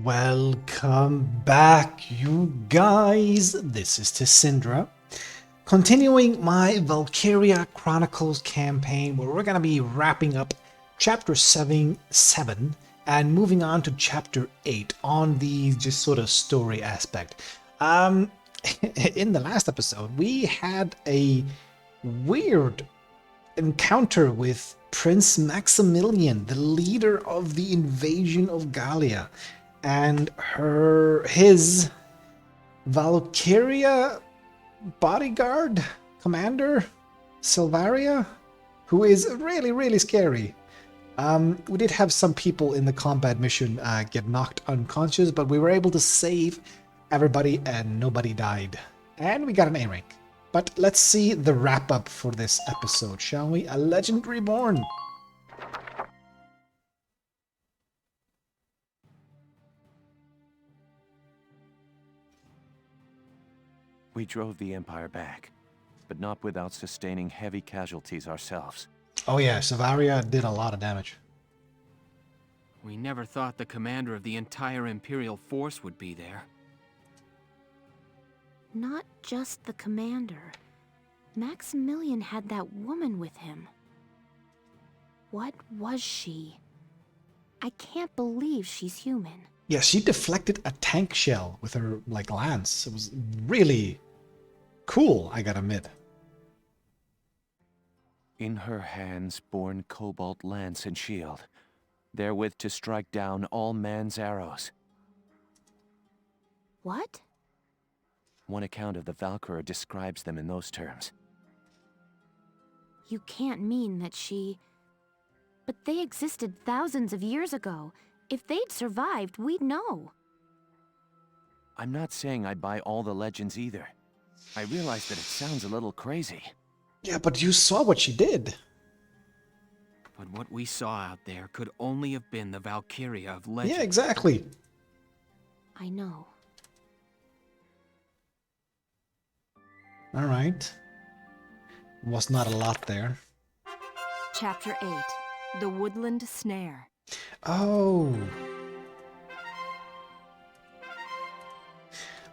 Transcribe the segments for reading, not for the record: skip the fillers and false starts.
Welcome back, you guys. This is Tessindra, continuing my Valkyria Chronicles campaign, where we're going to be wrapping up Chapter 7 and moving on to Chapter 8 on the just sort of story aspect. In the last episode, we had a weird encounter with Prince Maximilian, the leader of the invasion of Gallia, and his Valkyria bodyguard commander, Silvaria, who is really, really scary. We did have some people in the combat mission get knocked unconscious, but we were able to save everybody and nobody died. And we got an A rank. But let's see the wrap up for this episode, shall we? A Legend Reborn. We drove the Empire back, but not without sustaining heavy casualties ourselves. Oh yeah, Silvaria did a lot of damage. We never thought the commander of the entire Imperial force would be there. Not just the commander. Maximilian had that woman with him. What was she? I can't believe she's human. Yeah, she deflected a tank shell with her, lance. It was really cool, I gotta admit. In her hands borne cobalt lance and shield, therewith to strike down all man's arrows. What? One account of the Valkyria describes them in those terms. You can't mean that she... But they existed thousands of years ago. If they'd survived, we'd know. I'm not saying I buy all the legends either. I realize that it sounds a little crazy. Yeah, but you saw what she did. But what we saw out there could only have been the Valkyria of legend. Yeah, exactly. I know. All right. Was not a lot there. Chapter 8, The Woodland Snare. Oh.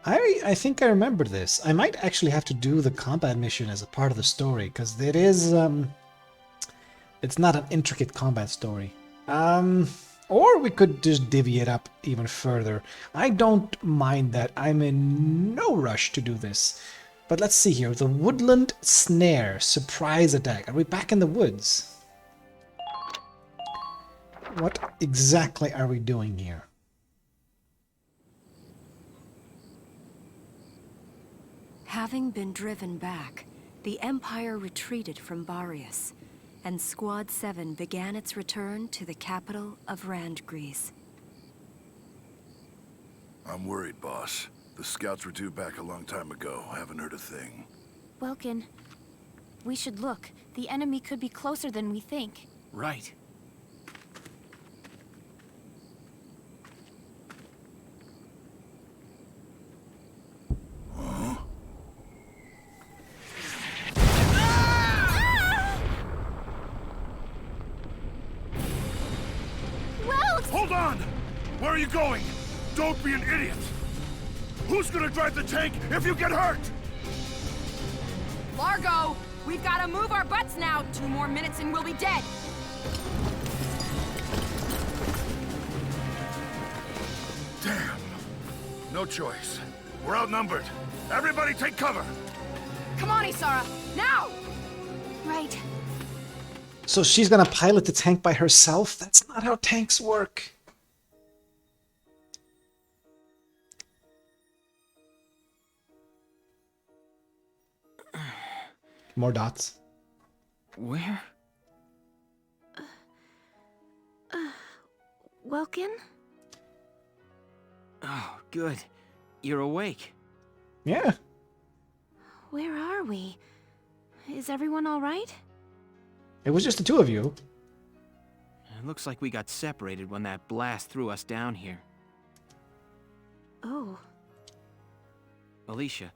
I think I remember this. I might actually have to do the combat mission as a part of the story, because it is, it's not an intricate combat story. Or we could just divvy it up even further. I don't mind that. I'm in no rush to do this. But let's see here. The Woodland Snare. Surprise attack. Are we back in the woods? What exactly are we doing here? Having been driven back, the Empire retreated from Barius, and Squad 7 began its return to the capital of Randgrease. I'm worried, boss. The scouts were due back a long time ago. Haven't heard a thing. Welkin, we should look. The enemy could be closer than we think. Right. Hold on! Where are you going? Don't be an idiot! Who's gonna drive the tank if you get hurt? Largo! We've gotta move our butts now! 2 more minutes and we'll be dead! Damn. No choice. We're outnumbered. Everybody take cover! Come on, Isara! Now! Right. So she's gonna pilot the tank by herself? That's not how tanks work. More dots. Where? Welkin? Oh, good. You're awake. Yeah. Where are we? Is everyone all right? It was just the two of you. It looks like we got separated when that blast threw us down here. Oh. Alicia,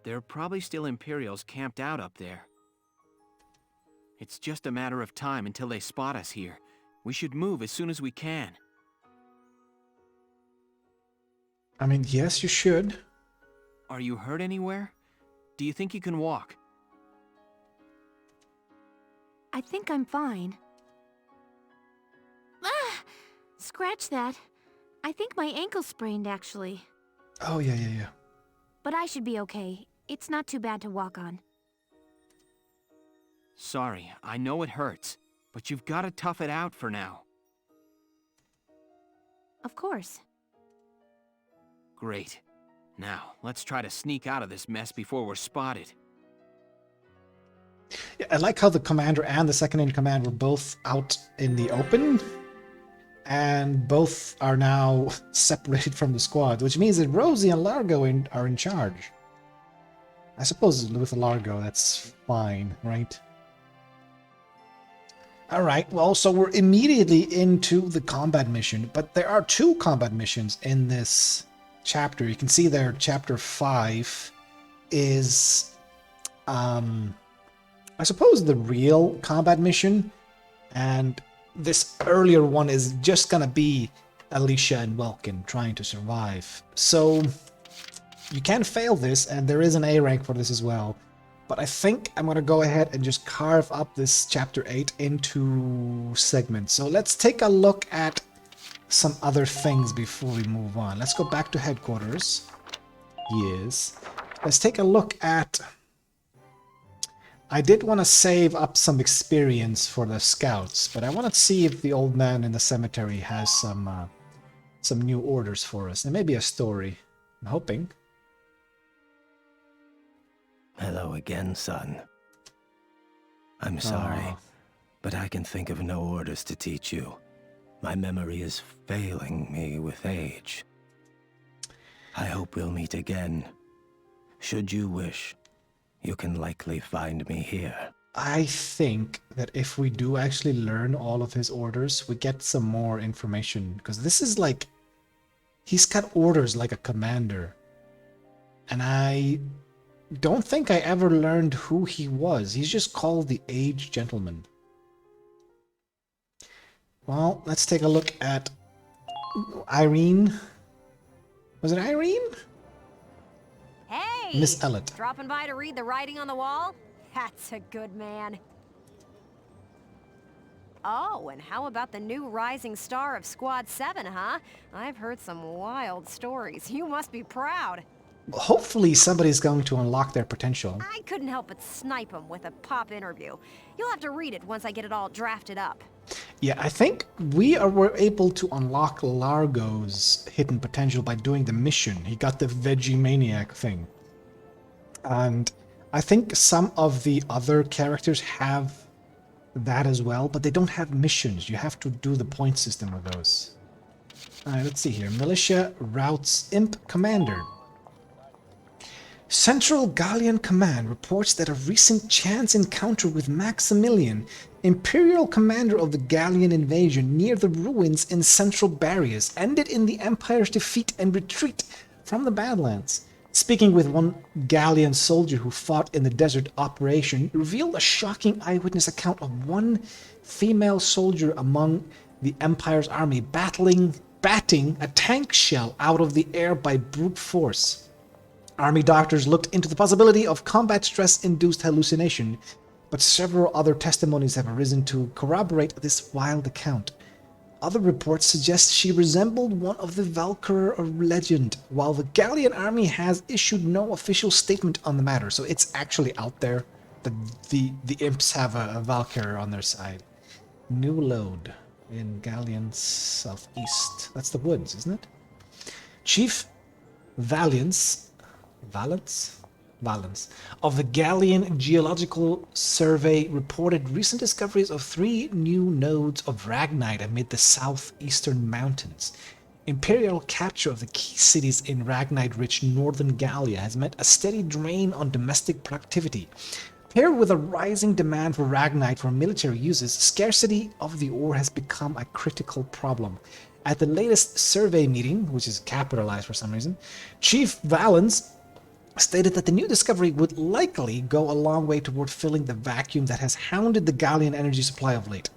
there are probably still Imperials camped out up there. It's just a matter of time until they spot us here. We should move as soon as we can. I mean, yes, you should. Are you hurt anywhere? Do you think you can walk? I think I'm fine. Ah! Scratch that. I think my ankle sprained, actually. Oh, yeah. But I should be okay. It's not too bad to walk on. Sorry, I know it hurts, but you've got to tough it out for now. Of course. Great. Now, let's try to sneak out of this mess before we're spotted. Yeah, I like how the commander and the second-in-command were both out in the open, and both are now separated from the squad, which means that Rosie and Largo are in charge. I suppose with Largo, that's fine, right? Alright, well, so we're immediately into the combat mission, but there are 2 combat missions in this chapter. You can see there, chapter 5 is, I suppose, the real combat mission, and this earlier one is just gonna be Alicia and Welkin trying to survive. So you can fail this, and there is an A rank for this as well. But I think I'm gonna go ahead and just carve up this chapter 8 into segments. So let's take a look at some other things before we move on. Let's go back to headquarters. Yes. Let's take a look at... I did want to save up some experience for the scouts, but I want to see if the old man in the cemetery has some new orders for us, and maybe a story. I'm hoping. Hello again, son. I'm sorry, but I can think of no orders to teach you. My memory is failing me with age. I hope we'll meet again. Should you wish, you can likely find me here. I think that if we do actually learn all of his orders, we get some more information, because this is like... he's got orders like a commander. And I don't think I ever learned who he was. He's just called the Aged Gentleman. Well, let's take a look at Irene. Was it Irene? Hey! Miss Ellett. Dropping by to read the writing on the wall? That's a good man. Oh, and how about the new rising star of Squad 7, huh? I've heard some wild stories. You must be proud. Hopefully somebody's going to unlock their potential. I couldn't help but snipe him with a pop interview. You'll have to read it once I get it all drafted up. Yeah, I think were able to unlock Largo's hidden potential by doing the mission. He got the Veggie Maniac thing. And I think some of the other characters have that as well, but they don't have missions. You have to do the point system of those. Alright, let's see here. Militia routes Imp Commander. Central Gallian Command reports that a recent chance encounter with Maximilian, Imperial commander of the Gallian invasion near the ruins in Central Barriers, ended in the Empire's defeat and retreat from the Badlands. Speaking with one Gallian soldier who fought in the desert operation, revealed a shocking eyewitness account of one female soldier among the Empire's army batting a tank shell out of the air by brute force. Army doctors looked into the possibility of combat stress-induced hallucination, but several other testimonies have arisen to corroborate this wild account. Other reports suggest she resembled one of the Valkyria legend, while the Gallian army has issued no official statement on the matter, so it's actually out there that the imps have a Valkyria on their side. New load in Gallian southeast. That's the woods, isn't it? Chief Valence of the Gallian Geological Survey reported recent discoveries of 3 new nodes of Ragnite amid the southeastern mountains. Imperial capture of the key cities in Ragnite-rich northern Gallia has meant a steady drain on domestic productivity. Paired with a rising demand for Ragnite for military uses, scarcity of the ore has become a critical problem. At the latest survey meeting, which is capitalized for some reason, Chief Valence stated that the new discovery would likely go a long way toward filling the vacuum that has hounded the Gallian energy supply of late.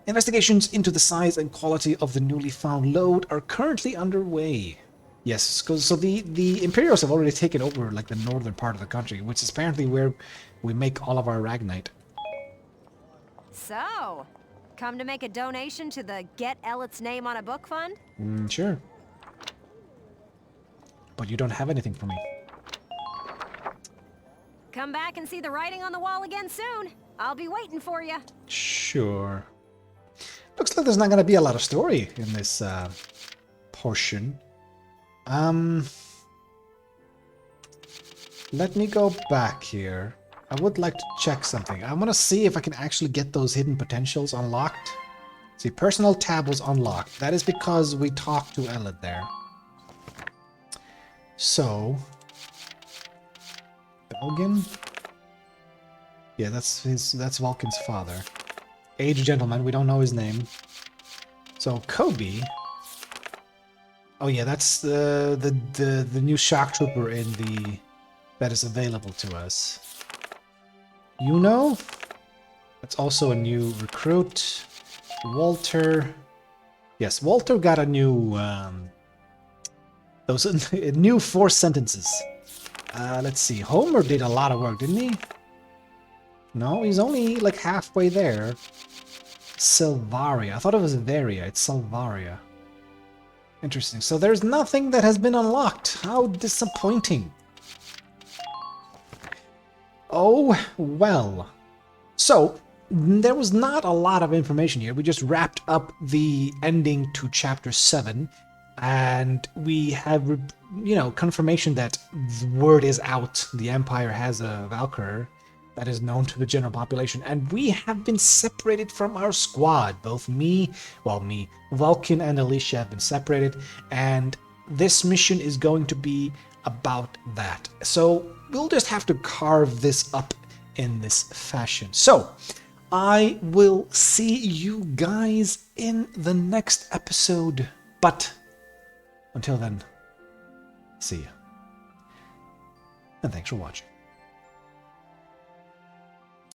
Investigations into the size and quality of the newly found lode are currently underway. Yes, so the Imperials have already taken over like the northern part of the country, which is apparently where we make all of our Ragnite. So, come to make a donation to the Get Ellet's Name on a Book fund? Sure. But you don't have anything for me. Come back and see the writing on the wall again soon. I'll be waiting for you. Sure. Looks like there's not going to be a lot of story in this portion. Let me go back here. I would like to check something. I want to see if I can actually get those hidden potentials unlocked. See, personal tab was unlocked. That is because we talked to Ellet there. So, Belgin? Yeah, that's Vulcan's father. Aged gentleman, we don't know his name. So Kobe. Oh yeah, that's the new shock trooper in the that is available to us. You know? That's also a new recruit. Walter. Yes, Walter got a new those new 4 sentences. Let's see. Homer did a lot of work, didn't he? No, he's only like halfway there. Silvaria. I thought it was Varia. It's Silvaria. Interesting. So there's nothing that has been unlocked. How disappointing. Oh, well. So, there was not a lot of information here. We just wrapped up the ending to Chapter 7. And we have, you know, confirmation that the word is out. The Empire has a Valkyrie that is known to the general population. And we have been separated from our squad. Both me, Vulcan and Alicia have been separated. And this mission is going to be about that. So we'll just have to carve this up in this fashion. So I will see you guys in the next episode. But until then, see ya. And thanks for watching.